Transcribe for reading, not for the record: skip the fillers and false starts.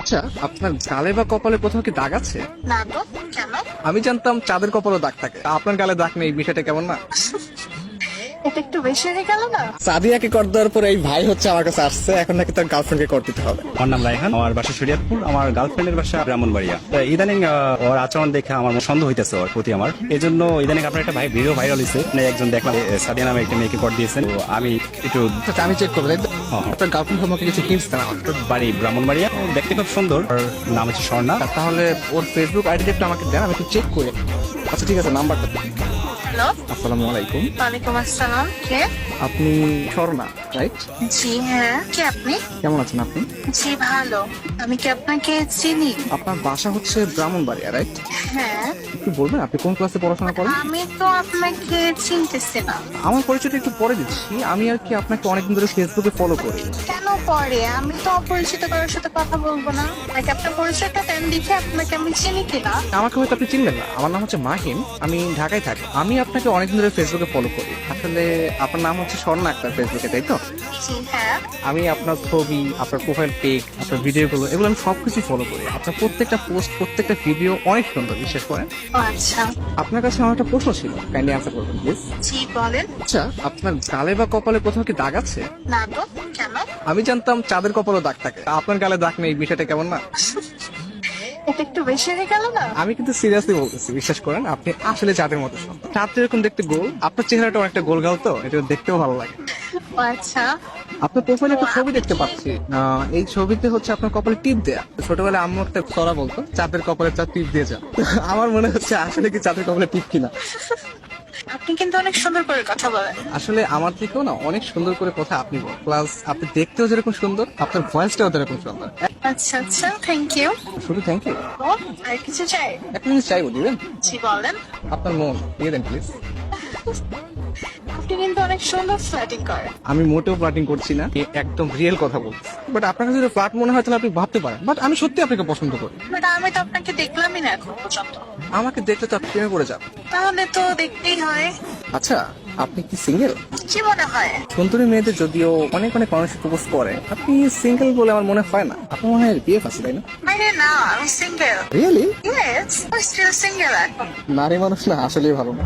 আচ্ছা, আপনার গালে বা কপালে কোথাও কি দাগ আছে? না তো, কেন? আমি জানতাম চাঁদের কপালে দাগ থাকে, আপনার গালে দাগ নেই, বিষয়টা কেমন না? এটা একটু বেশি হয়ে গেল না? সাদিয়াকে কর দেওয়ার পরে এই ভাই হচ্ছে আমার কাছে আসছে, এখন নাকি তার গার্লফ্রেন্ডকে কর দিতে হবে। আমার নাম রায়হান, আমার বাসা শরীয়তপুর, আমার গার্লফ্রেন্ডের বাসা ব্রাহ্মণবাড়িয়া। তো ইদানিং ওর আচরণ দেখে আমার সন্দেহ হইতেছে ওর প্রতি আমার। এই জন্য ইদানিং আপনার একটা ভিডিও ভাইরাল হয়েছে, একজন দেখলাম সাদিয়া নামে একটা মেয়েকে কর দিয়েছেন। তো আমি একটু আচ্ছা, আমি চেক করবো, তাই তো? হ্যাঁ। আপনার গার্লফ্রেন্ড সম্পর্কে কিছু টিপস দেন আমাকে। বাড়ি ব্রাহ্মণবাড়িয়া, ও দেখতে খুব সুন্দর। ওর নাম হচ্ছে স্বর্ণা। তাহলে ওর ফেসবুক আইডিটা একটু আমাকে দেন, আমি একটু চেক করি। আচ্ছা ঠিক আছে, নাম্বারটা দিন। হ্যালো, আসসালামু আলাইকুম। ওয়ালাইকুম আসসালাম। কে? আপনি স্বর্ণা, রাইট? জি হ্যাঁ, কে আপনি? কেমন আছেন আপনি? জি ভালো। আমি কি আপনাকে চিনি? আপনার বাসা হচ্ছে ব্রাহ্মণবাড়িয়া, রাইট? হ্যাঁ। একটু বলবেন আপনি কোন ক্লাসে পড়াশোনা করেন? আমি তো আপনাকে চিনতেছি না। আমার পরিচয়টা একটু পরে দিচ্ছি। আমি আর কি আপনাকে অনেকদিন ধরে ফেসবুকে ফলো করি। কেন পরে? আমি তো অপরিচিত কারোর সাথে কথা বলবো না। নাকি আপনার পরিচয়টা দেন দেখে আপনাকে আমি চিনি কিনা। আমাকে হয়তো আপনি চিনবেন না, আমার নাম হচ্ছে মাহিম, আমি ঢাকায় থাকি। আমি আপনাকে অনেকদিন ধরে ফেসবুকে ফলো করি। আসলে আপনার নাম হচ্ছে স্বর্ণা আক্তার ফেসবুকে, তাই তো? জি হ্যাঁ। আমি আপনার ছবি, আপনার প্রোফাইল পিক, আপনার ভিডিওগুলো, এগুলো আমি সবকিছু ফলো করি। আপনার প্রত্যেকটা পোস্ট, প্রত্যেকটা ভিডিও অনেক সুন্দর, বিশ্বাস করেন। ও আচ্ছা। আপনার কাছে আমার একটা প্রশ্ন ছিল, কাইন্ডলি অ্যান্সার করবেন প্লিজ। জি বলেন। আচ্ছা, আপনার গালে বা কপালে কোথাও কি দাগ আছে? না তো, কেন? আমি জানতাম চাঁদের কপালে দাগ থাকে, আপনার গালে দাগ নেই, বিষয়টা কেমন না? এটা একটু বেশি হয়ে গেল না? আমি কিন্তু সিরিয়াসলি বলতেছি, বিশ্বাস করেন, আপনি আসলে চাঁদের মতো সুন্দর। চাঁদ যেরকম দেখতে গোল, আপনার চেহারাটা অনেকটা গোল গাল, তো এটা দেখতেও ভালো লাগে। ও আচ্ছা। আপনার প্রোফাইলে একটা ছবি দেখতে পাচ্ছি, এই ছবিতে হচ্ছে আপনার কপালে টিপ দেয়া। ছোটবেলায় আম্মু একটা ছড়া বলতো, চাঁদের কপালে চাঁদ টিপ দিয়ে যা। আমার মনে হচ্ছে আসলে কি চাঁদের কপালে টিপ কিনা। আপনি কিন্তু অনেক সুন্দর করে কথা বলেন। আসলে আমার থেকেও না অনেক সুন্দর করে কথা আপনি বলেন, প্লাস আপনি দেখতেও যেরকম সুন্দর, আপনার ভয়েসটাও যেরকম সুন্দর। আচ্ছা আচ্ছা, থ্যাংক ইউ। শুধু থ্যাংক ইউ। আর কিছু চাই? একটা জিনিস চাইবো, দিবেন? জি বলেন। আপনার মন দিয়ে দেন প্লিজ। আপনি কিন্তু অনেক সুন্দর ফ্ল্যাটিং করেন। আমি মোটেও ফ্লার্টিং করছি না, একদম রিয়েল কথা বলছি। বাট আপনার কাছে যদি ফ্লার্ট মনে হয় তাহলে আপনি ভাবতে পারেন, বাট আমি সত্যি আপনাকে পছন্দ করি। বাট আমি তো আপনাকে দেখলামই না এখন পর্যন্ত। আমাকে দেখলে তো আপনি প্রেমে পড়ে যান। তাহলে তো দেখতেই হয়। আচ্ছা, আপনি কি সিঙ্গেল? কি মনে হয়? সুন্দরী মেয়েদের যদিও অনেক অনেক মানুষ প্রপোজ করে, আপনি সিঙ্গেল বলে আমার মনে হয় না। আপনার মনে হয় বিয়ে আছে, তাই না? আরে না, আমি সিঙ্গেল। রিয়েলি? ইয়েস, আমি স্টিল সিঙ্গেল এখন। নারী মানুষ না আসলেই ভালো না।